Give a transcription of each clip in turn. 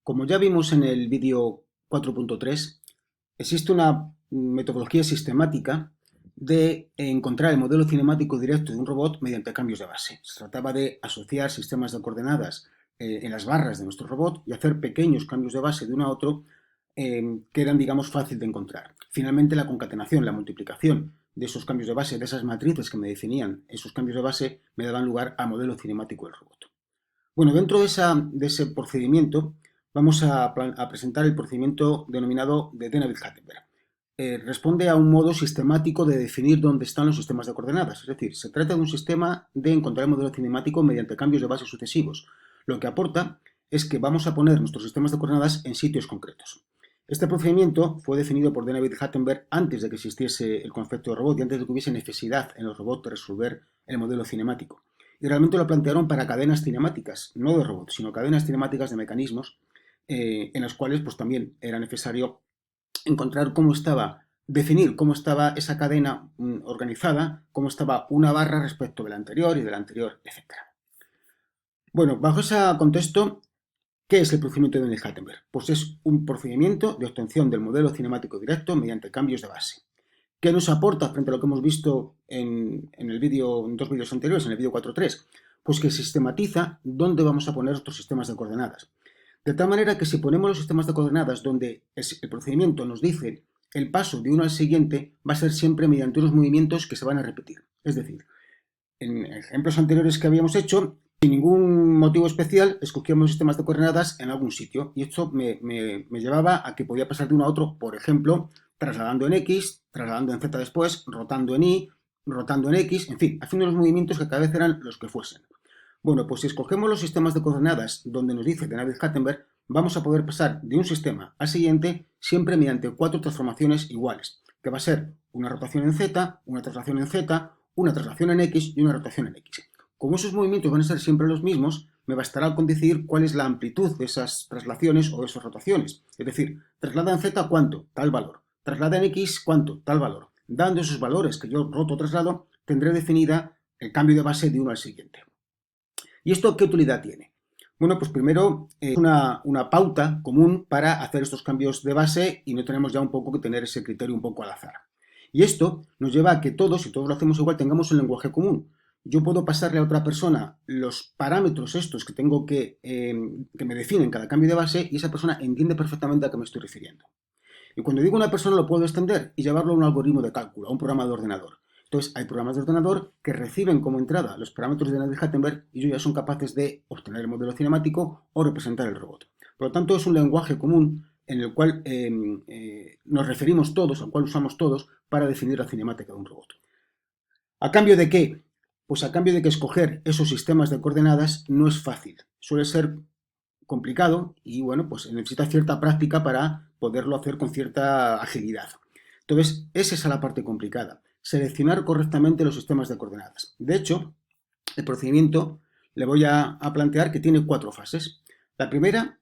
Como ya vimos en el vídeo 4.3, existe una metodología sistemática de encontrar el modelo cinemático directo de un robot mediante cambios de base. Se trataba de asociar sistemas de coordenadas en las barras de nuestro robot y hacer pequeños cambios de base de uno a otro que eran, digamos, fácil de encontrar. Finalmente, la concatenación, la multiplicación de esos cambios de base, de esas matrices que me definían esos cambios de base, me daban lugar al modelo cinemático del robot. Bueno, dentro de ese procedimiento vamos a presentar el procedimiento denominado de Denavit-Hattenberg. Responde a un modo sistemático de definir dónde están los sistemas de coordenadas. Es decir, se trata de un sistema de encontrar el modelo cinemático mediante cambios de base sucesivos. Lo que aporta es que vamos a poner nuestros sistemas de coordenadas en sitios concretos. Este procedimiento fue definido por Denavit-Hattenberg antes de que existiese el concepto de robot y antes de que hubiese necesidad en los robots de resolver el modelo cinemático. Y realmente lo plantearon para cadenas cinemáticas, no de robots, sino cadenas cinemáticas de mecanismos en las cuales pues, también era necesario encontrar definir cómo estaba esa cadena organizada, cómo estaba una barra respecto de la anterior y de la anterior, etc. Bueno, bajo ese contexto, ¿qué es el procedimiento de Denavit-Hattenberg? Pues es un procedimiento de obtención del modelo cinemático directo mediante cambios de base. ¿Qué nos aporta frente a lo que hemos visto en dos vídeos anteriores, en el vídeo 4.3? Pues que sistematiza dónde vamos a poner nuestros sistemas de coordenadas. De tal manera que si ponemos los sistemas de coordenadas donde el procedimiento nos dice el paso de uno al siguiente, va a ser siempre mediante unos movimientos que se van a repetir. Es decir, en ejemplos anteriores que habíamos hecho, sin ningún motivo especial, escogíamos sistemas de coordenadas en algún sitio y esto me llevaba a que podía pasar de uno a otro, por ejemplo, trasladando en X, trasladando en Z después, rotando en Y, rotando en X, en fin, haciendo los movimientos que cada vez eran los que fuesen. Bueno, pues si escogemos los sistemas de coordenadas donde nos dice Denavit-Hattenberg, vamos a poder pasar de un sistema al siguiente siempre mediante 4 transformaciones iguales, que va a ser una rotación en Z, una traslación en Z, una traslación en X y una rotación en X. Como esos movimientos van a ser siempre los mismos, me bastará con decir cuál es la amplitud de esas traslaciones o esas rotaciones. Es decir, traslada en Z cuánto, tal valor. Traslada en X cuánto, tal valor. Dando esos valores que yo roto o traslado, tendré definida el cambio de base de uno al siguiente. ¿Y esto qué utilidad tiene? Bueno, pues primero es una pauta común para hacer estos cambios de base y no tenemos ya un poco que tener ese criterio un poco al azar. Y esto nos lleva a que todos, si todos lo hacemos igual, tengamos un lenguaje común. Yo puedo pasarle a otra persona los parámetros estos que tengo que me definen cada cambio de base y esa persona entiende perfectamente a qué me estoy refiriendo. Y cuando digo una persona lo puedo extender y llevarlo a un algoritmo de cálculo, a un programa de ordenador. Entonces hay programas de ordenador que reciben como entrada los parámetros de Denavit-Hattenberg y ellos ya son capaces de obtener el modelo cinemático o representar el robot. Por lo tanto es un lenguaje común en el cual nos referimos todos, al cual usamos todos para definir la cinemática de un robot. ¿A cambio de qué? Pues a cambio de que escoger esos sistemas de coordenadas no es fácil. Suele ser complicado y bueno, pues necesita cierta práctica para poderlo hacer con cierta agilidad. Entonces, esa es la parte complicada. Seleccionar correctamente los sistemas de coordenadas. De hecho, el procedimiento le voy a plantear que tiene 4 fases. La primera,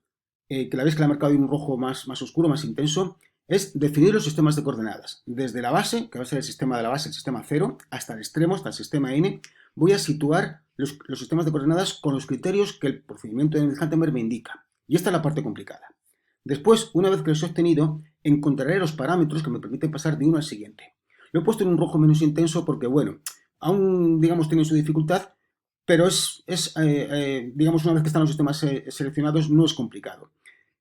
que la veis que la he marcado en un rojo más oscuro, más intenso, es definir los sistemas de coordenadas. Desde la base, que va a ser el sistema de la base, el sistema 0, hasta el extremo, hasta el sistema n, voy a situar los sistemas de coordenadas con los criterios que el procedimiento de Denavit-Hattenberg me indica. Y esta es la parte complicada. Después, una vez que los he obtenido, encontraré los parámetros que me permiten pasar de uno al siguiente. Lo he puesto en un rojo menos intenso porque, bueno, aún, digamos, tiene su dificultad, pero digamos, una vez que están los sistemas seleccionados, no es complicado.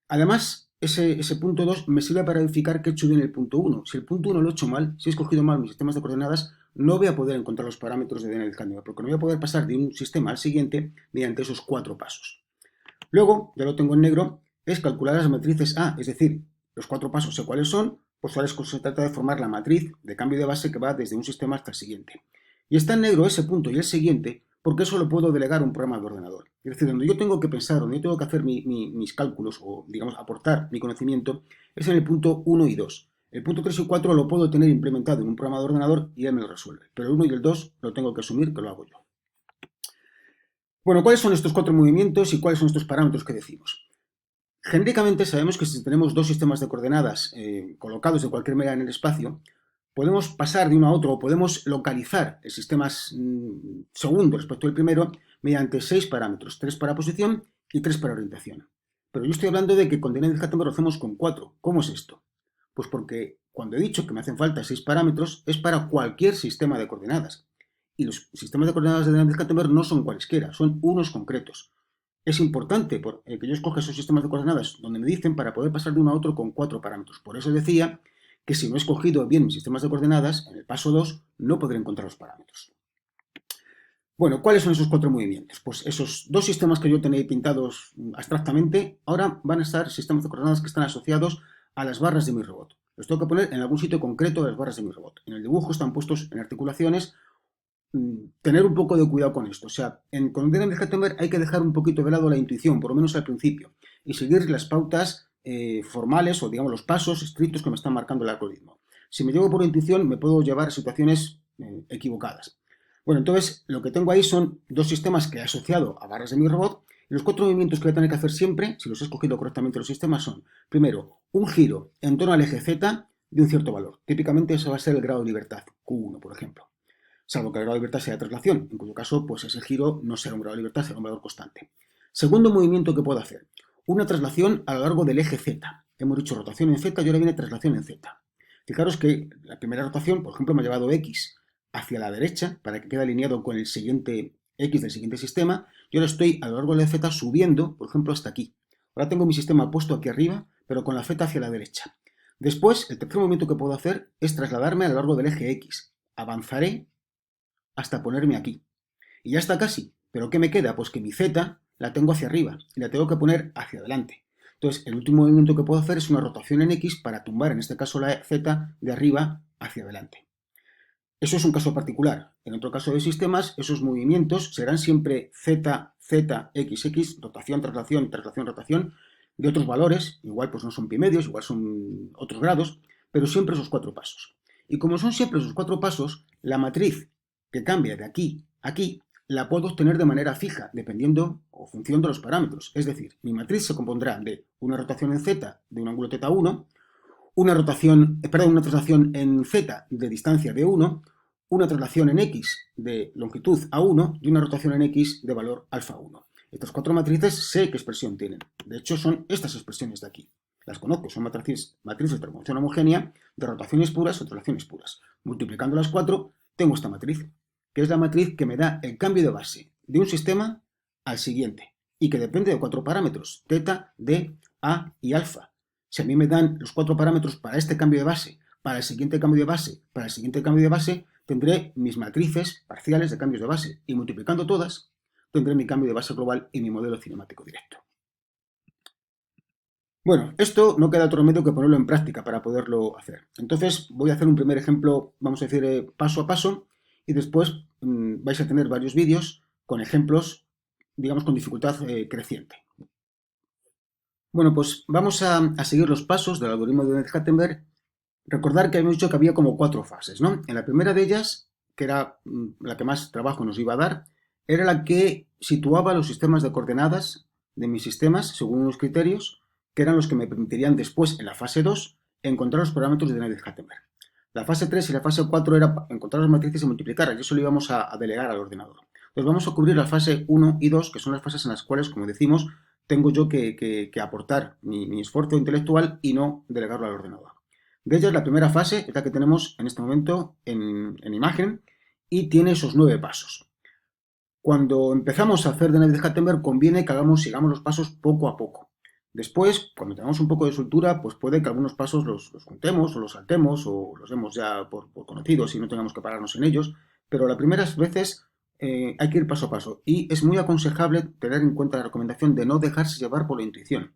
Además, ese punto 2 me sirve para verificar que he hecho bien el punto 1. Si el punto 1 lo he hecho mal, si he escogido mal mis sistemas de coordenadas, no voy a poder encontrar los parámetros de Denavit-Hattenberg, porque no voy a poder pasar de un sistema al siguiente mediante esos 4 pasos. Luego, ya lo tengo en negro, es calcular las matrices A, es decir, los 4 pasos sé cuáles son, pues ahora se trata de formar la matriz de cambio de base que va desde un sistema hasta el siguiente. Y está en negro ese punto y el siguiente, porque eso lo puedo delegar a un programa de ordenador. Es decir, donde yo tengo que pensar, donde yo tengo que hacer mis cálculos o, digamos, aportar mi conocimiento, es en el punto 1 y 2. El punto 3 y 4 lo puedo tener implementado en un programa de ordenador y él me lo resuelve. Pero el 1 y el 2 lo tengo que asumir que lo hago yo. Bueno, ¿cuáles son estos 4 movimientos y cuáles son estos parámetros que decimos? Genéricamente sabemos que si tenemos 2 sistemas de coordenadas colocados de cualquier manera en el espacio, podemos pasar de uno a otro o podemos localizar el sistema segundo respecto al primero mediante 6 parámetros, 3 para posición y 3 para orientación. Pero yo estoy hablando de que con Dynamic-Hackenberg lo hacemos con 4. ¿Cómo es esto? Pues porque cuando he dicho que me hacen falta 6 parámetros es para cualquier sistema de coordenadas. Y los sistemas de coordenadas de Dynamic-Hackenberg no son cualesquiera, son unos concretos. Es importante que yo escoja esos sistemas de coordenadas donde me dicen para poder pasar de uno a otro con 4 parámetros. Por eso decía que si no he escogido bien mis sistemas de coordenadas, en el paso 2 no podré encontrar los parámetros. Bueno, ¿cuáles son esos 4 movimientos? Pues esos dos sistemas que yo tenía pintados abstractamente, ahora van a ser sistemas de coordenadas que están asociados a las barras de mi robot. Los tengo que poner en algún sitio concreto de las barras de mi robot. En el dibujo están puestos en articulaciones. Tener un poco de cuidado con esto. O sea, con Dynamic-Hackenberg hay que dejar un poquito de lado la intuición, por lo menos al principio, y seguir las pautas formales o, digamos, los pasos estrictos que me están marcando el algoritmo. Si me llevo por la intuición, me puedo llevar a situaciones equivocadas. Bueno, entonces lo que tengo ahí son dos sistemas que he asociado a barras de mi robot, y los 4 movimientos que voy a tener que hacer siempre, si los he escogido correctamente los sistemas, son, primero, un giro en torno al eje Z de un cierto valor. Típicamente eso va a ser el grado de libertad, Q1, por ejemplo. Salvo que el grado de libertad sea de traslación, en cuyo caso, pues ese giro no será un grado de libertad, será un valor constante. Segundo movimiento que puedo hacer, una traslación a lo largo del eje Z. Hemos dicho rotación en Z y ahora viene traslación en Z. Fijaros que la primera rotación, por ejemplo, me ha llevado X hacia la derecha para que quede alineado con el siguiente X del siguiente sistema, y ahora estoy a lo largo del Z subiendo, por ejemplo, hasta aquí. Ahora tengo mi sistema puesto aquí arriba, pero con la Z hacia la derecha. Después, el tercer movimiento que puedo hacer es trasladarme a lo largo del eje X. Avanzaré hasta ponerme aquí. Y ya está casi. ¿Pero qué me queda? Pues que mi Z la tengo hacia arriba y la tengo que poner hacia adelante. Entonces, el último movimiento que puedo hacer es una rotación en X para tumbar, en este caso, la Z de arriba hacia adelante. Eso es un caso particular. En otro caso de sistemas, esos movimientos serán siempre Z, Z, X, X, rotación, traslación, traslación, rotación, de otros valores, igual pues no son pi medios, igual son otros grados, pero siempre esos 4 pasos. Y como son siempre esos 4 pasos, la matriz que cambia de aquí a aquí la puedo obtener de manera fija, dependiendo o función de los parámetros. Es decir, mi matriz se compondrá de una rotación en Z de un ángulo θ1, una traslación en Z de distancia de 1, una traslación en X de longitud A1 y una rotación en X de valor alfa 1. Estas 4 matrices sé qué expresión tienen. De hecho, son estas expresiones de aquí. Las conozco, son matrices de transformación homogénea de rotaciones puras o traslaciones puras. Multiplicando las 4, tengo esta matriz, que es la matriz que me da el cambio de base de un sistema al siguiente y que depende de 4 parámetros, θ, d, a y alfa. Si a mí me dan los 4 parámetros para este cambio de base, para el siguiente cambio de base, para el siguiente cambio de base, tendré mis matrices parciales de cambios de base y multiplicando todas, tendré mi cambio de base global y mi modelo cinemático directo. Bueno, esto no queda otro remedio que ponerlo en práctica para poderlo hacer. Entonces voy a hacer un primer ejemplo, vamos a decir paso a paso, y después vais a tener varios vídeos con ejemplos, digamos, con dificultad creciente. Bueno, pues vamos a seguir los pasos del algoritmo de Dynamic-Hackenberg. Recordar que habíamos dicho que había como 4 fases, ¿no? En la primera de ellas, que era la que más trabajo nos iba a dar, era la que situaba los sistemas de coordenadas de mis sistemas según unos criterios que eran los que me permitirían después, en la fase 2, encontrar los parámetros de Dynamic-Hackenberg. La fase 3 y la fase 4 era encontrar las matrices y multiplicarlas, y eso lo íbamos a delegar al ordenador. Entonces vamos a cubrir la fase 1 y 2, que son las fases en las cuales, como decimos, tengo yo que aportar mi esfuerzo intelectual y no delegarlo al ordenador. De ellas, la primera fase es la que tenemos en este momento en imagen y tiene esos 9 pasos. Cuando empezamos a hacer Dynamic-Hackenberg conviene que sigamos los pasos poco a poco. Después, cuando tengamos un poco de soltura, pues puede que algunos pasos los juntemos o los saltemos o los demos ya por conocidos y no tengamos que pararnos en ellos, pero las primeras veces hay que ir paso a paso y es muy aconsejable tener en cuenta la recomendación de no dejarse llevar por la intuición.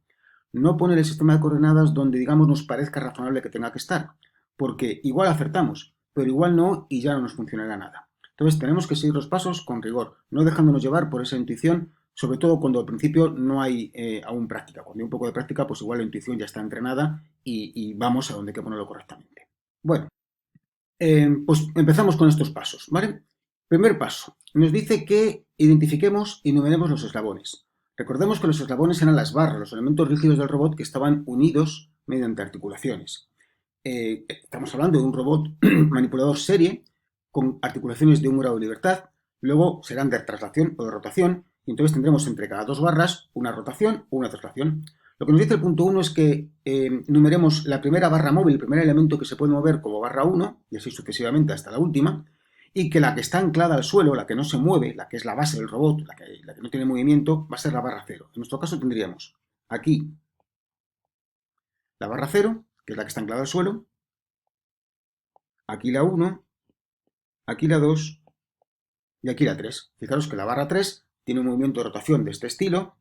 No poner el sistema de coordenadas donde, digamos, nos parezca razonable que tenga que estar, porque igual acertamos, pero igual no y ya no nos funcionará nada. Entonces tenemos que seguir los pasos con rigor, no dejándonos llevar por esa intuición, sobre todo cuando al principio no hay aún práctica. Cuando hay un poco de práctica, pues igual la intuición ya está entrenada y vamos a donde hay que ponerlo correctamente. Bueno, pues empezamos con estos pasos, ¿vale? Primer paso, nos dice que identifiquemos y numeremos los eslabones. Recordemos que los eslabones eran las barras, los elementos rígidos del robot que estaban unidos mediante articulaciones. Estamos hablando de un robot manipulador serie con articulaciones de un grado de libertad, luego serán de traslación o de rotación, y entonces tendremos entre cada 2 barras una rotación o una traslación. Lo que nos dice el punto 1 es que numeremos la primera barra móvil, el primer elemento que se puede mover como barra 1, y así sucesivamente hasta la última, y que la que está anclada al suelo, la que no se mueve, la que es la base del robot, la que no tiene movimiento, va a ser la barra 0. En nuestro caso tendríamos aquí la barra 0, que es la que está anclada al suelo, aquí la 1, aquí la 2 y aquí la 3. Fijaros que la barra 3 tiene un movimiento de rotación de este estilo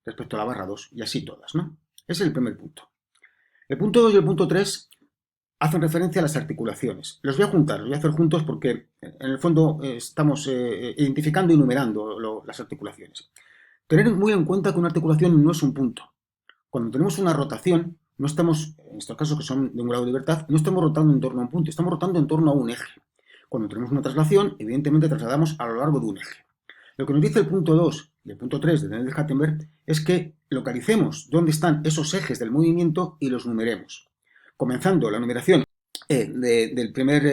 respecto a la barra 2 y así todas, ¿no? Ese es el primer punto. El punto 2 y el punto 3 hacen referencia a las articulaciones. Los voy a juntar, los voy a hacer juntos porque en el fondo estamos identificando y numerando las articulaciones. Tener muy en cuenta que una articulación no es un punto. Cuando tenemos una rotación, no estamos, en estos casos que son de un grado de libertad, no estamos rotando en torno a un punto, estamos rotando en torno a un eje. Cuando tenemos una traslación, evidentemente trasladamos a lo largo de un eje. Lo que nos dice el punto 2 y el punto 3 de Daniel-Hattenberg es que localicemos dónde están esos ejes del movimiento y los numeremos. Comenzando la numeración del primer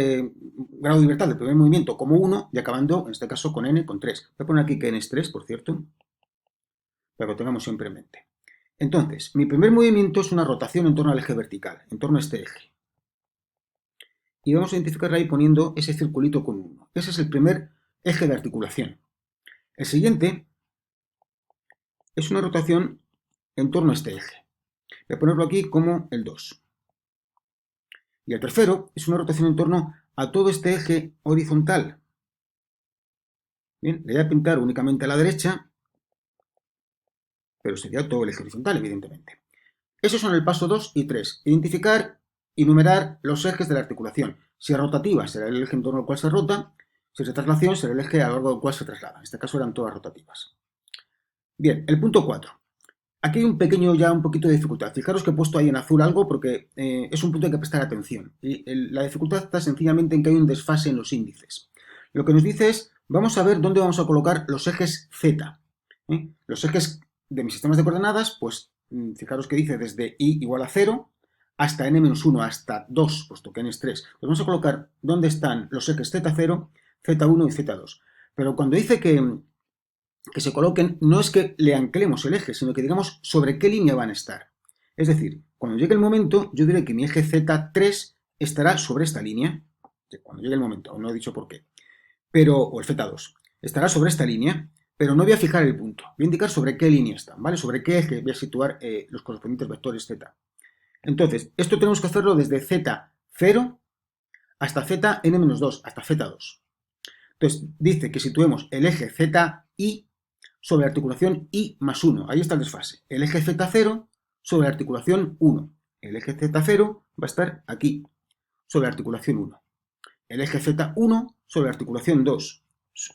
grado de libertad, del primer movimiento como 1 y acabando, en este caso, con n, con 3. Voy a poner aquí que n es 3, por cierto, para que lo tengamos siempre en mente. Entonces, mi primer movimiento es una rotación en torno al eje vertical, en torno a este eje. Y vamos a identificarla ahí poniendo ese circulito con 1. Ese es el primer eje de articulación. El siguiente es una rotación en torno a este eje. Voy a ponerlo aquí como el 2. Y el tercero es una rotación en torno a todo este eje horizontal. Bien, le voy a pintar únicamente a la derecha, pero sería todo el eje horizontal, evidentemente. Esos son el paso 2 y 3. Identificar y numerar los ejes de la articulación. Si es rotativa, será el eje en torno al cual se rota. Si es de traslación, será el eje a lo largo del cual se traslada. En este caso eran todas rotativas. Bien, el punto 4. Aquí hay un poquito de dificultad. Fijaros que he puesto ahí en azul algo porque es un punto que hay que prestar atención. Y la dificultad está sencillamente en que hay un desfase en los índices. Lo que nos dice es, vamos a ver dónde vamos a colocar los ejes Z. Los ejes de mis sistemas de coordenadas, pues fijaros que dice desde i igual a 0 hasta n-1, hasta 2, puesto que n es 3. Pues vamos a colocar dónde están los ejes Z0, Z1 y Z2. Pero cuando dice que se coloquen, no es que le anclemos el eje, sino que digamos sobre qué línea van a estar. Es decir, cuando llegue el momento, yo diré que mi eje Z3 estará sobre esta línea. Cuando llegue el momento, aún no he dicho por qué. O el Z2, estará sobre esta línea, pero no voy a fijar el punto. Voy a indicar sobre qué línea están, ¿vale? Sobre qué eje voy a situar los correspondientes vectores Z. Entonces, esto tenemos que hacerlo desde Z0 hasta Zn-2, hasta Z2. Entonces, dice que situemos el eje ZI sobre la articulación I más 1. Ahí está el desfase. El eje Z0 sobre la articulación 1. El eje Z0 va a estar aquí, sobre la articulación 1. El eje Z1 sobre la articulación 2.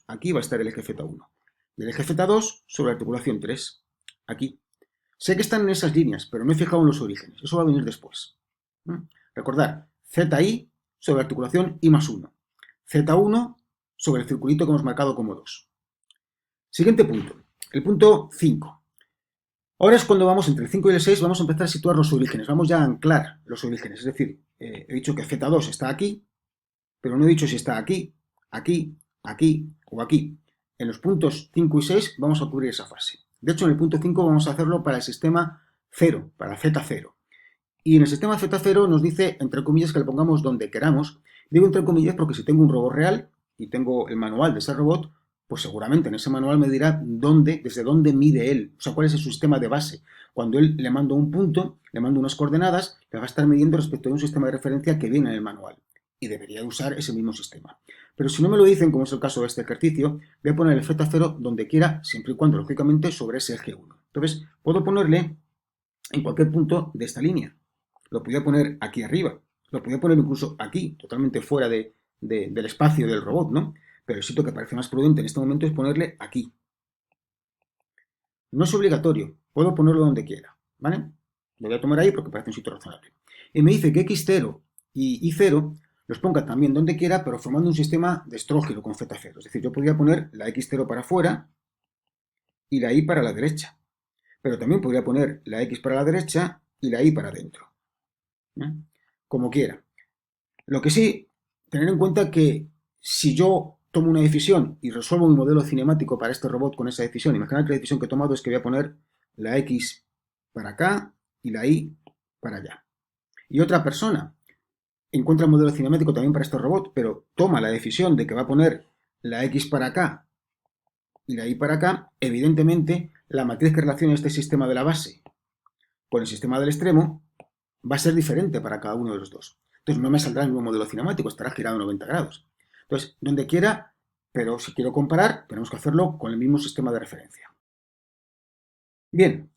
Aquí va a estar el eje Z1. Y el eje Z2 sobre la articulación 3. Aquí. Sé que están en esas líneas, pero no he fijado en los orígenes. Eso va a venir después. Recordad, ZI sobre la articulación I más 1. Z1 sobre el circulito que hemos marcado como 2. Siguiente punto. El punto 5. Ahora es cuando vamos entre el 5 y el 6, vamos a empezar a situar los orígenes. Vamos ya a anclar los orígenes. Es decir, he dicho que Z2 está aquí, pero no he dicho si está aquí, aquí, aquí o aquí. En los puntos 5 y 6 vamos a cubrir esa fase. De hecho, en el punto 5 vamos a hacerlo para el sistema 0, para Z0. Y en el sistema Z0 nos dice, entre comillas, que le pongamos donde queramos. Digo entre comillas porque si tengo un robot real y tengo el manual de ese robot, pues seguramente en ese manual me dirá desde dónde mide él, o sea, cuál es su sistema de base. Cuando él le mando un punto, le mando unas coordenadas, le va a estar midiendo respecto a un sistema de referencia que viene en el manual. Y debería usar ese mismo sistema. Pero si no me lo dicen, como es el caso de este ejercicio, voy a poner el Z0 donde quiera, siempre y cuando, lógicamente, sobre ese eje 1. Entonces, puedo ponerle en cualquier punto de esta línea. Lo podía poner aquí arriba, lo podía poner incluso aquí, totalmente fuera del espacio del robot, ¿no? Pero el sitio que parece más prudente en este momento es ponerle aquí. No es obligatorio, puedo ponerlo donde quiera, ¿vale? Lo voy a tomar ahí porque parece un sitio razonable. Y me dice que X0 y Y0 los ponga también donde quiera, pero formando un sistema de estrógeno con Z0. Es decir, yo podría poner la X0 para afuera y la Y para la derecha. Pero también podría poner la X para la derecha y la Y para adentro. Como quiera. Lo que sí, tener en cuenta que si yo tomo una decisión y resuelvo mi modelo cinemático para este robot con esa decisión, imaginad que la decisión que he tomado es que voy a poner la X para acá y la Y para allá. Y otra persona encuentra el modelo cinemático también para este robot, pero toma la decisión de que va a poner la X para acá y la Y para acá. Evidentemente, la matriz que relaciona este sistema de la base con el sistema del extremo va a ser diferente para cada uno de los dos. Entonces no me saldrá el mismo modelo cinemático, estará girado 90 grados. Entonces, donde quiera, pero si quiero comparar, tenemos que hacerlo con el mismo sistema de referencia. Bien,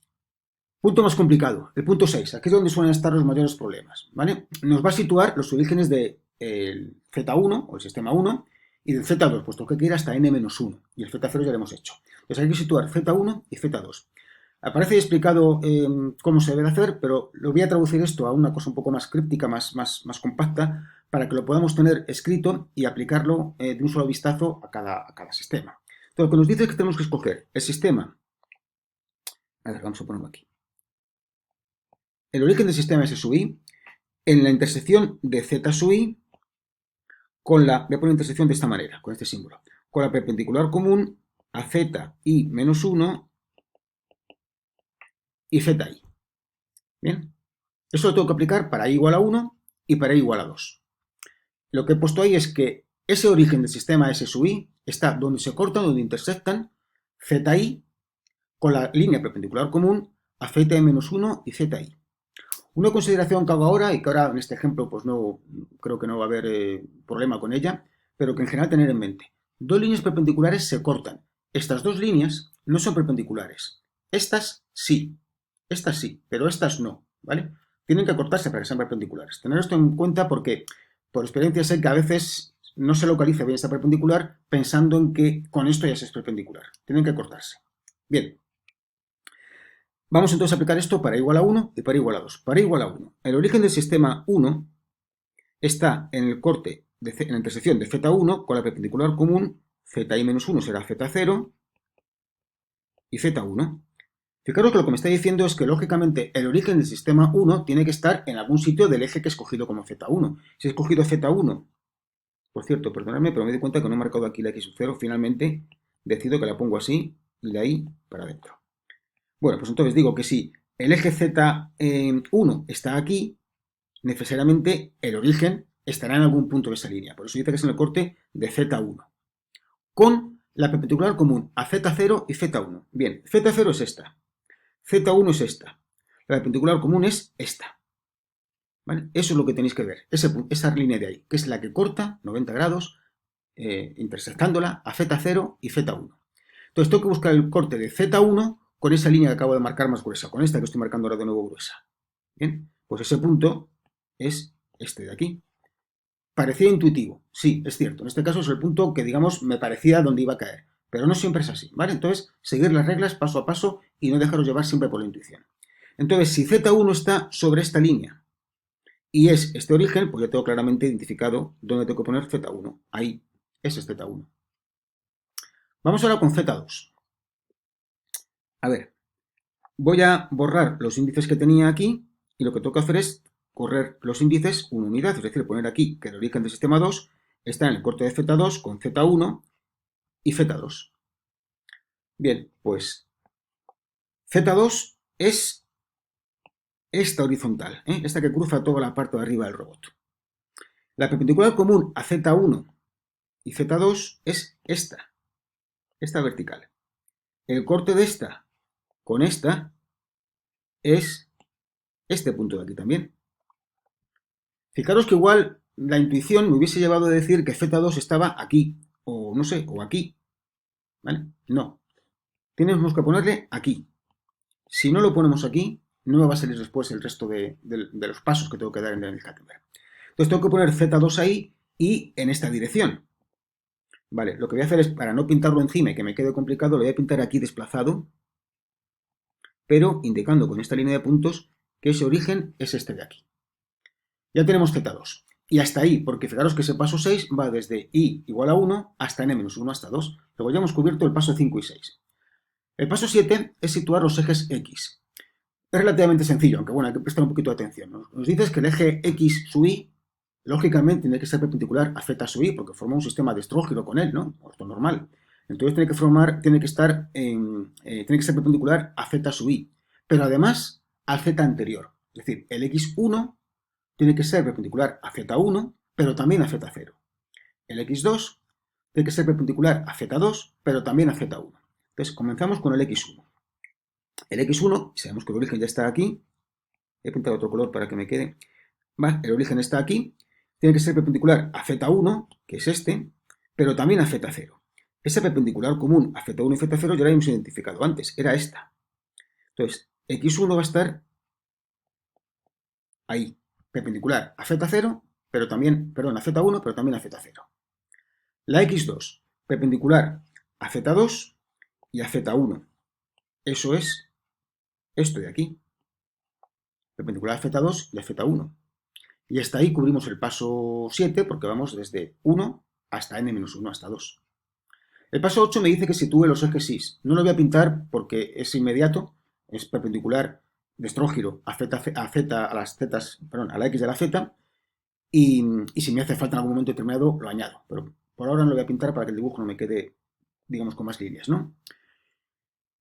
punto más complicado, el punto 6. Aquí es donde suelen estar los mayores problemas, ¿vale? Nos va a situar los orígenes del Z1 o el sistema 1 y del Z2, puesto que hay que ir hasta n-1 y el Z0 ya lo hemos hecho. Entonces hay que situar Z1 y Z2. Aparece explicado cómo se debe hacer, pero lo voy a traducir esto a una cosa un poco más críptica, más compacta, para que lo podamos tener escrito y aplicarlo de un solo vistazo a cada sistema. Entonces, lo que nos dice es que tenemos que escoger el sistema. A ver, vamos a ponerlo aquí. El origen del sistema S sub i en la intersección de Z sub i con la, voy a poner intersección de esta manera, con este símbolo, con la perpendicular común a ZI menos 1 y ZI. Bien, eso lo tengo que aplicar para i igual a 1 y para i igual a 2. Lo que he puesto ahí es que ese origen del sistema S sub i está donde se cortan, donde intersectan ZI con la línea perpendicular común a ZI-1 y ZI. Una consideración que hago ahora, y que ahora en este ejemplo pues no creo que no va a haber problema con ella, pero que en general tener en mente. Dos líneas perpendiculares se cortan. Estas dos líneas no son perpendiculares. Estas sí, pero estas no, ¿vale? Tienen que cortarse para que sean perpendiculares. Tener esto en cuenta porque por experiencia sé que a veces no se localiza bien esta perpendicular pensando en que con esto ya se es perpendicular. Tienen que cortarse. Bien. Vamos entonces a aplicar esto para igual a 1 y para igual a 2. Para igual a 1. El origen del sistema 1 está en el corte, en la intersección de Z1 con la perpendicular común ZI-1 será Z0 y Z1. Fijaros que lo que me está diciendo es que, lógicamente, el origen del sistema 1 tiene que estar en algún sitio del eje que he escogido como Z1. Si he escogido Z1, por cierto, perdonadme, pero me doy cuenta que no he marcado aquí la X sub 0, finalmente decido que la pongo así y la Y para adentro. Bueno, pues entonces digo que si el eje Z1 está aquí, necesariamente el origen estará en algún punto de esa línea. Por eso dice que es en el corte de Z1. Con la perpendicular común a Z0 y Z1. Bien, Z0 es esta. Z1 es esta. La perpendicular común es esta. ¿Vale? Eso es lo que tenéis que ver. Esa línea de ahí, que es la que corta 90 grados, intersectándola a Z0 y Z1. Entonces tengo que buscar el corte de Z1 con esa línea que acabo de marcar más gruesa, con esta que estoy marcando ahora de nuevo gruesa. Bien, pues ese punto es este de aquí. Parecía intuitivo, sí, es cierto. En este caso es el punto que, digamos, me parecía donde iba a caer. Pero no siempre es así, ¿vale? Entonces, seguir las reglas paso a paso y no dejaros llevar siempre por la intuición. Entonces, si Z1 está sobre esta línea y es este origen, pues ya tengo claramente identificado dónde tengo que poner Z1. Ahí, ese es Z1. Vamos ahora con Z2. A ver, voy a borrar los índices que tenía aquí y lo que tengo que hacer es correr los índices una unidad, es decir, poner aquí que el origen del sistema 2 está en el corte de Z2 con Z1 y Z2. Bien, pues Z2 es esta horizontal, esta que cruza toda la parte de arriba del robot. La perpendicular común a Z1 y Z2 es esta vertical. El corte de esta con esta es este punto de aquí también. Fijaros que igual la intuición me hubiese llevado a decir que Z2 estaba aquí, o no sé, o aquí. ¿Vale? No. Tenemos que ponerle aquí. Si no lo ponemos aquí, no me va a salir después el resto de los pasos que tengo que dar en el Hackenberg. Entonces tengo que poner Z2 ahí y en esta dirección. Vale, lo que voy a hacer es, para no pintarlo encima y que me quede complicado, lo voy a pintar aquí desplazado, pero indicando con esta línea de puntos que ese origen es este de aquí. Ya tenemos Z2. Y hasta ahí, porque fijaros que ese paso 6 va desde i igual a 1 hasta n-1 hasta 2. Luego ya hemos cubierto el paso 5 y 6. El paso 7 es situar los ejes X. Es relativamente sencillo, aunque bueno, hay que prestar un poquito de atención. Nos dices que el eje X sub i, lógicamente, tiene que ser perpendicular a Z sub i, porque forma un sistema de estrógiro con él, ¿no? Esto es normal. Entonces tiene que ser perpendicular a Z sub i. Pero además, al z anterior. Es decir, el x1 tiene que ser perpendicular a z1, pero también a z0. El x2 tiene que ser perpendicular a z2, pero también a z1. Entonces, comenzamos con el x1. El x1, sabemos que el origen ya está aquí. He pintado otro color para que me quede. ¿Vale? El origen está aquí. Tiene que ser perpendicular a z1, que es este, pero también a z0. Esa perpendicular común a z1 y z0 ya la hemos identificado antes, era esta. Entonces, x1 va a estar ahí, perpendicular a z0, pero también, perdón, a z1, pero también a z0. La x2, perpendicular a z2 y a z1. Eso es esto de aquí, perpendicular a z2 y a z1. Y hasta ahí cubrimos el paso 7 porque vamos desde 1 hasta n-1, hasta 2. El paso 8 me dice que sitúe los ejes Y. No lo voy a pintar porque es inmediato, es perpendicular de estrógiro a la x de la z, y si me hace falta en algún momento determinado lo añado, pero por ahora no lo voy a pintar para que el dibujo no me quede, digamos, con más líneas, ¿no?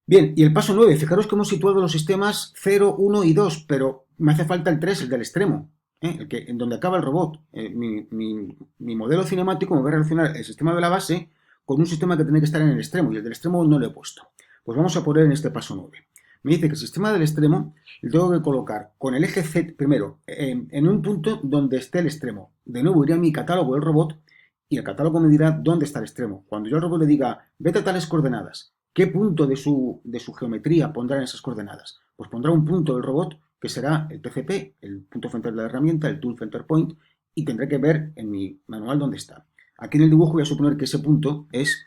Bien, y el paso 9, fijaros que hemos situado los sistemas 0, 1 y 2, pero me hace falta el 3, el del extremo, en donde acaba el robot. Mi modelo cinemático me va a relacionar el sistema de la base con un sistema que tiene que estar en el extremo, y el del extremo no lo he puesto. Pues vamos a poner en este paso 9. Me dice que el sistema del extremo lo tengo que colocar con el eje Z, primero, en un punto donde esté el extremo. De nuevo iría a mi catálogo del robot, y el catálogo me dirá dónde está el extremo. Cuando yo al robot le diga, vete a tales coordenadas, ¿qué punto de su geometría pondrá en esas coordenadas? Pues pondrá un punto del robot que será el TCP, el punto center de la herramienta, el tool center point, y tendré que ver en mi manual dónde está. Aquí en el dibujo voy a suponer que ese punto es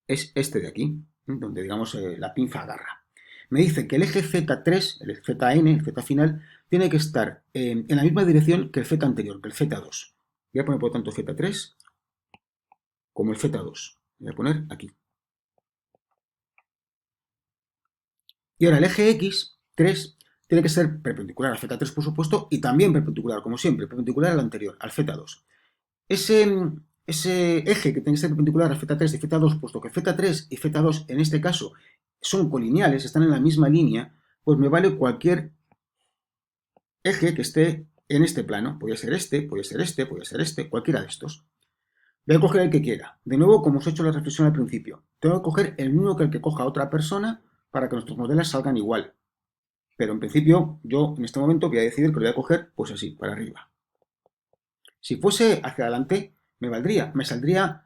este de aquí, donde digamos la pinza agarra. Me dice que el eje Z3, el ZN, el Z final, tiene que estar en la misma dirección que el Z anterior, que el Z2. Voy a poner por lo tanto Z3 como el Z2. Voy a poner aquí. Y ahora el eje X3 tiene que ser perpendicular al Z3, por supuesto, y también perpendicular, como siempre, perpendicular al anterior, al Z2. Ese eje que tiene que ser perpendicular a Z3 y Z2, puesto que Z3 y Z2 en este caso son colineales, están en la misma línea, pues me vale cualquier eje que esté en este plano. Puede ser este, puede ser este, puede ser este, cualquiera de estos. Voy a coger el que quiera. De nuevo, como os he hecho la reflexión al principio, tengo que coger el mismo que el que coja otra persona para que nuestros modelos salgan igual. Pero en principio, yo en este momento voy a decidir que lo voy a coger, pues así, para arriba. Si fuese hacia adelante, me saldría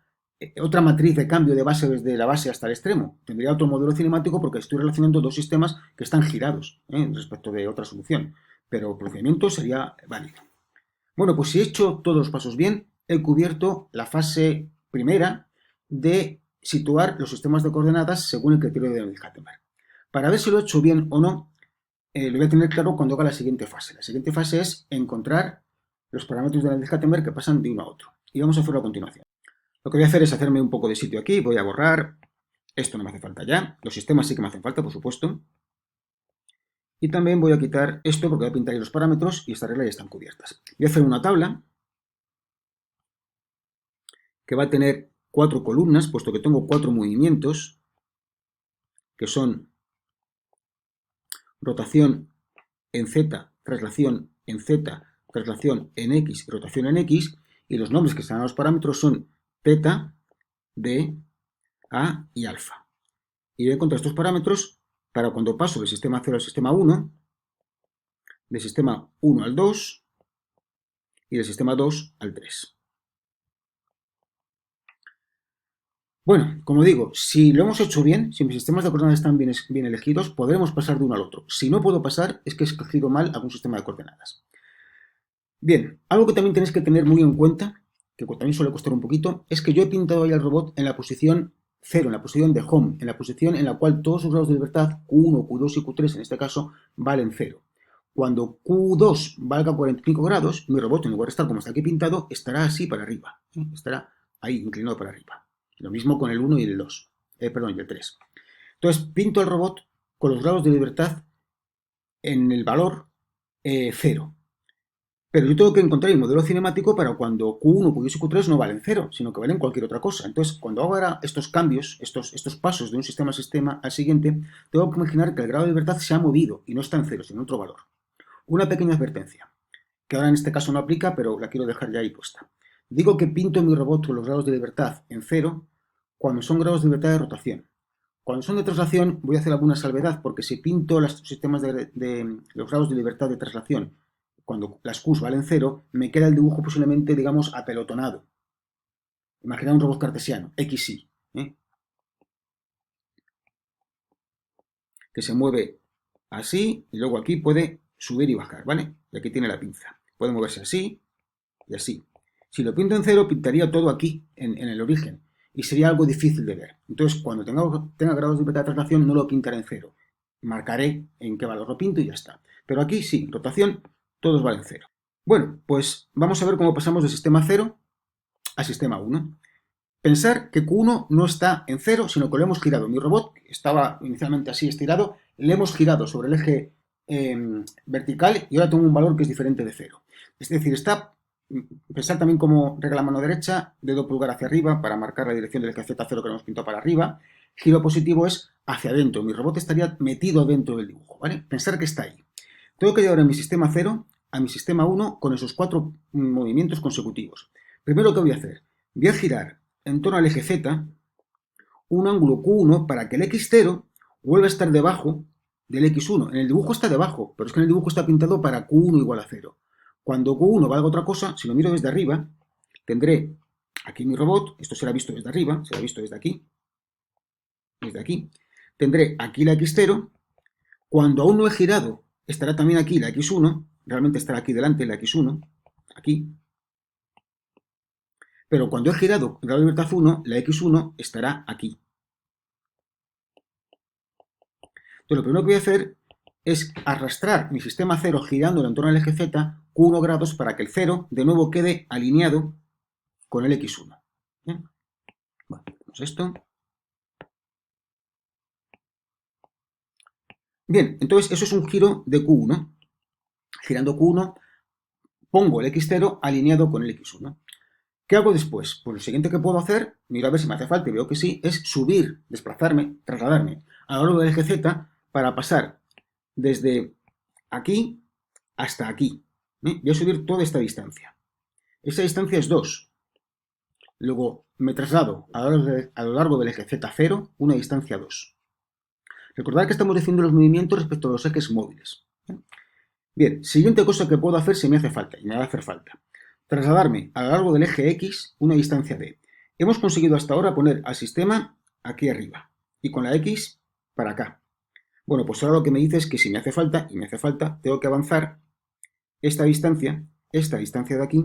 otra matriz de cambio de base desde la base hasta el extremo. Tendría otro modelo cinemático porque estoy relacionando dos sistemas que están girados respecto de otra solución. Pero el procedimiento sería válido. Bueno, pues si he hecho todos los pasos bien, he cubierto la fase primera de situar los sistemas de coordenadas según el criterio de Daniel-Kattenberg. Para ver si lo he hecho bien o no, lo voy a tener claro cuando haga la siguiente fase. La siguiente fase es encontrar los parámetros de Daniel-Kattenberg que pasan de uno a otro. Y vamos a hacerlo a continuación. Lo que voy a hacer es hacerme un poco de sitio aquí. Voy a borrar. Esto no me hace falta ya. Los sistemas sí que me hacen falta, por supuesto. Y también voy a quitar esto porque voy a pintar ahí los parámetros y estas reglas ya están cubiertas. Voy a hacer una tabla que va a tener 4 columnas, puesto que tengo 4 movimientos, que son rotación en Z, traslación en Z, traslación en X y rotación en X, y los nombres que están a los parámetros son teta, D, A y alfa. Y voy a encontrar estos parámetros para cuando paso del sistema 0 al sistema 1, del sistema 1 al 2 y del sistema 2 al 3. Bueno, como digo, si lo hemos hecho bien, si mis sistemas de coordenadas están bien elegidos, podremos pasar de uno al otro. Si no puedo pasar, es que he escogido mal algún sistema de coordenadas. Bien, algo que también tenéis que tener muy en cuenta, que también suele costar un poquito, es que yo he pintado ahí al robot en la posición 0, en la posición de home, en la posición en la cual todos sus grados de libertad, Q1, Q2 y Q3 en este caso, valen 0. Cuando Q2 valga 45 grados, mi robot, en lugar de estar como está aquí pintado, estará así para arriba. Estará ahí, inclinado para arriba. Lo mismo con el 1 y el 2. Y el 3. Entonces, pinto el robot con los grados de libertad en el valor 0. Pero yo tengo que encontrar el modelo cinemático para cuando Q1, Q2 y Q3 no valen 0, sino que valen cualquier otra cosa. Entonces, cuando hago ahora estos cambios, estos pasos de un sistema a sistema al siguiente, tengo que imaginar que el grado de libertad se ha movido y no está en 0, sino en otro valor. Una pequeña advertencia, que ahora en este caso no aplica, pero la quiero dejar ya ahí puesta. Digo que pinto mi robot con los grados de libertad en 0 cuando son grados de libertad de rotación. Cuando son de traslación voy a hacer alguna salvedad, porque si pinto los sistemas de los grados de libertad de traslación cuando las Qs valen 0, me queda el dibujo posiblemente, digamos, apelotonado. Imaginad un robot cartesiano, XY, que se mueve así y luego aquí puede subir y bajar, ¿vale? Y aquí tiene la pinza. Puede moverse así y así. Si lo pinto en 0, pintaría todo aquí, en el origen, y sería algo difícil de ver. Entonces, cuando tenga grados de libertad de traslación, no lo pintaré en 0. Marcaré en qué valor lo pinto y ya está. Pero aquí sí, rotación, todos valen 0. Bueno, pues vamos a ver cómo pasamos del sistema 0 a sistema 1. Pensar que Q1 no está en 0, sino que lo hemos girado. Mi robot estaba inicialmente así estirado, le hemos girado sobre el eje vertical y ahora tengo un valor que es diferente de 0. Es decir, pensar también como regla mano derecha, dedo pulgar hacia arriba para marcar la dirección del eje Z0 que hemos pintado para arriba. Giro positivo es hacia adentro. Mi robot estaría metido dentro del dibujo, ¿vale? Pensar que está ahí. Tengo que llevar a mi sistema 0 a mi sistema 1 con esos 4 movimientos consecutivos. Primero, ¿qué voy a hacer? Voy a girar en torno al eje Z un ángulo Q1 para que el X0 vuelva a estar debajo del X1. En el dibujo está debajo, pero es que en el dibujo está pintado para Q1 igual a 0. Cuando Q1 valga otra cosa, si lo miro desde arriba, tendré aquí mi robot, esto será visto desde arriba, será visto desde aquí, tendré aquí la X0, cuando aún no he girado, estará también aquí la X1, realmente estará aquí delante la X1, aquí, pero cuando he girado grado de libertad 1, la X1 estará aquí. Entonces, lo primero que voy a hacer es arrastrar mi sistema 0 girándolo en torno al eje Z Q1 grados para que el 0 de nuevo quede alineado con el X1. ¿Bien? Bueno, hacemos esto. Bien, entonces eso es un giro de Q1. Girando Q1, pongo el X0 alineado con el X1. ¿Qué hago después? Pues lo siguiente que puedo hacer, miro a ver si me hace falta y veo que sí, es subir, desplazarme, trasladarme a lo largo del eje Z para pasar desde aquí hasta aquí. Voy a subir toda esta distancia. Esa distancia es 2. Luego me traslado a lo largo del eje Z0, una distancia 2. Recordad que estamos diciendo los movimientos respecto a los ejes móviles. Bien, siguiente cosa que puedo hacer si me hace falta, y me va a hacer falta. Trasladarme a lo largo del eje X una distancia D. Hemos conseguido hasta ahora poner al sistema aquí arriba y con la X para acá. Bueno, pues ahora lo que me dice es que si me hace falta, y me hace falta, tengo que avanzar esta distancia de aquí,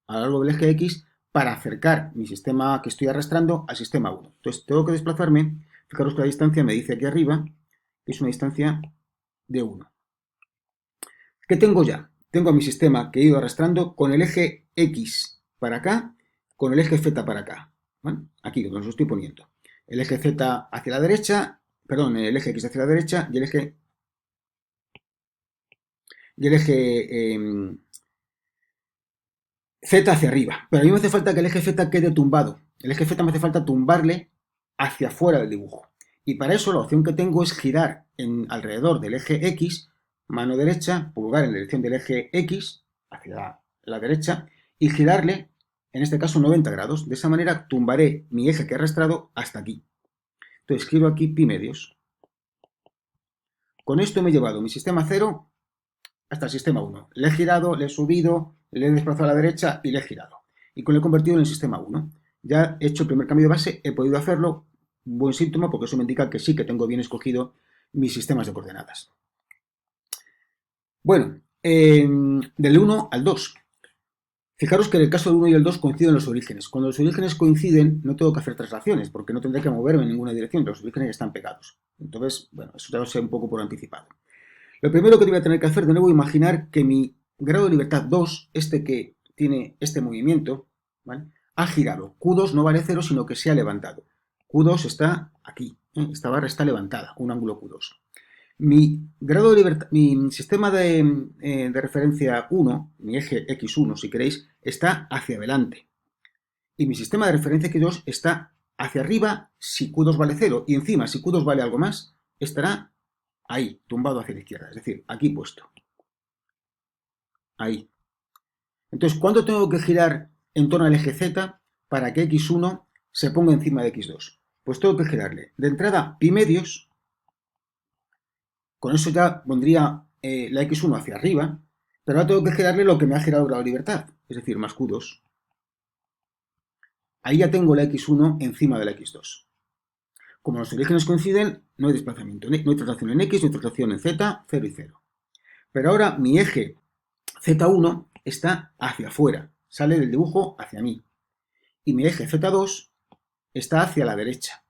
a lo largo del eje X, para acercar mi sistema que estoy arrastrando al sistema 1. Entonces tengo que desplazarme, fijaros que la distancia me dice aquí arriba, que es una distancia de 1. ¿Qué tengo ya? Tengo mi sistema que he ido arrastrando con el eje X para acá, con el eje Z para acá. ¿Vale? Aquí donde os lo estoy poniendo. El eje Z hacia la derecha, perdón, el eje X hacia la derecha y el eje Z hacia arriba. Pero a mí me hace falta que el eje Z quede tumbado. El eje Z me hace falta tumbarle hacia afuera del dibujo. Y para eso la opción que tengo es girar alrededor del eje X, mano derecha, pulgar en la dirección del eje X, hacia la derecha, y girarle, en este caso 90 grados. De esa manera tumbaré mi eje que he arrastrado hasta aquí. Entonces giro aquí pi medios. Con esto me he llevado mi sistema 0 hasta el sistema 1. Le he girado, le he subido, le he desplazado a la derecha y le he girado. Y lo he convertido en el sistema 1. Ya he hecho el primer cambio de base, he podido hacerlo. Buen síntoma porque eso me indica que sí que tengo bien escogido mis sistemas de coordenadas. Bueno, del 1 al 2. Fijaros que en el caso del 1 y el 2 coinciden los orígenes. Cuando los orígenes coinciden, no tengo que hacer traslaciones, porque no tendré que moverme en ninguna dirección, los orígenes están pegados. Entonces, bueno, eso ya lo sé un poco por anticipado. Lo primero que voy a tener que hacer, de nuevo, imaginar que mi grado de libertad 2, este que tiene este movimiento, ¿vale?, ha girado. Q2 no vale 0, sino que se ha levantado. Q2 está aquí, esta barra está levantada, un ángulo Q2. Mi grado de libertad, mi sistema de referencia 1, mi eje X1 si queréis, está hacia adelante. Y mi sistema de referencia X2 está hacia arriba si Q2 vale 0. Y encima, si Q2 vale algo más, estará ahí, tumbado hacia la izquierda. Es decir, aquí puesto. Ahí. Entonces, ¿cuánto tengo que girar en torno al eje Z para que X1 se ponga encima de X2? Pues tengo que girarle. De entrada, pi medios. Con eso ya pondría la X1 hacia arriba. Pero ahora tengo que girarle lo que me ha girado la libertad. Es decir, más Q2. Ahí ya tengo la X1 encima de la X2. Como los orígenes coinciden, no hay desplazamiento. No hay traslación en X, no hay traslación en Z, 0 y 0. Pero ahora mi eje Z1 está hacia afuera. Sale del dibujo hacia mí. Y mi eje Z2 está hacia la derecha.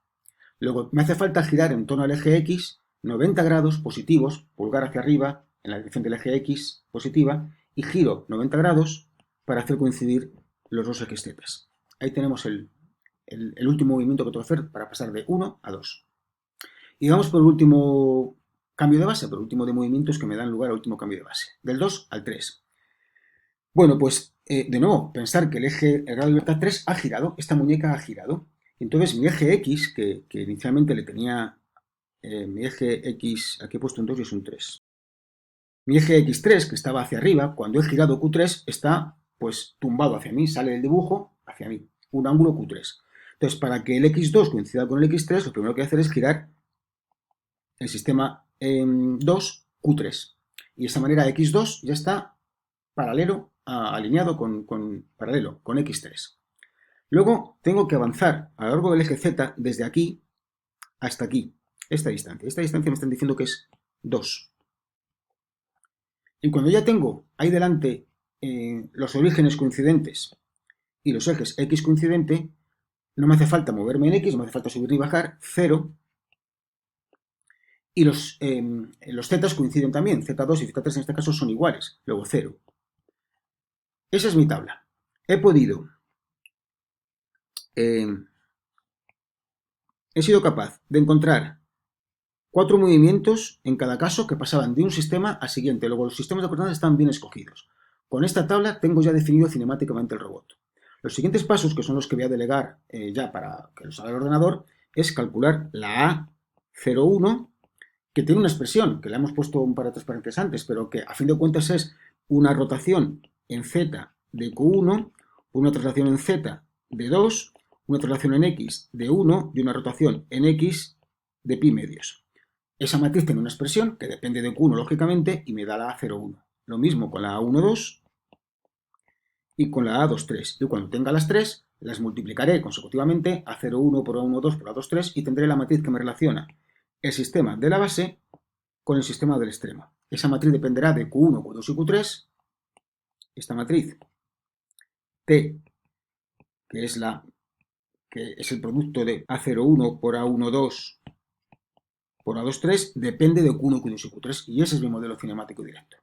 Luego me hace falta girar en torno al eje X 90 grados positivos, pulgar hacia arriba, en la dirección del eje X positiva, y giro 90 grados para hacer coincidir los dos ejes Z. Ahí tenemos el último movimiento que tengo que hacer para pasar de 1 a 2. Y vamos por el último cambio de base, por el último de movimientos que me dan lugar al último cambio de base, del 2 al 3. Bueno, pues de nuevo, pensar que el grado de libertad 3 ha girado, esta muñeca ha girado. Entonces mi eje X, que inicialmente le tenía, mi eje X, aquí he puesto un 2 y es un 3. Mi eje X3, que estaba hacia arriba, cuando he girado Q3, está pues tumbado hacia mí, sale del dibujo hacia mí, un ángulo Q3. Entonces, para que el X2 coincida con el X3, lo primero que hay que hacer es girar el sistema 2 Q3. Y de esta manera X2 ya está paralelo, alineado paralelo con X3. Luego tengo que avanzar a lo largo del eje Z desde aquí hasta aquí, esta distancia. Esta distancia me están diciendo que es 2. Y cuando ya tengo ahí delante los orígenes coincidentes y los ejes X coincidente, no me hace falta moverme en X, no me hace falta subir ni bajar, 0. Y los zetas coinciden también, Z2 y Z3 en este caso son iguales, luego 0. Esa es mi tabla. He sido capaz de encontrar 4 movimientos en cada caso que pasaban de un sistema al siguiente. Luego los sistemas de coordenadas están bien escogidos. Con esta tabla tengo ya definido cinemáticamente el robot. Los siguientes pasos, que son los que voy a delegar ya para que los haga el ordenador, es calcular la A01, que tiene una expresión, que la hemos puesto un par de transparentes antes, pero que a fin de cuentas es una rotación en Z de Q1, una traslación en Z de 2, una traslación en X de 1 y una rotación en X de pi medios. Esa matriz tiene una expresión que depende de Q1, lógicamente, y me da la A01. Lo mismo con la A12 y con la A23. Y cuando tenga las tres, las multiplicaré consecutivamente A01 por A12 por A23 y tendré la matriz que me relaciona el sistema de la base con el sistema del extremo. Esa matriz dependerá de Q1, Q2 y Q3. Esta matriz T, que es el producto de A01 por A12 por A23, depende de Q1, Q2 y Q3. Y ese es mi modelo cinemático directo.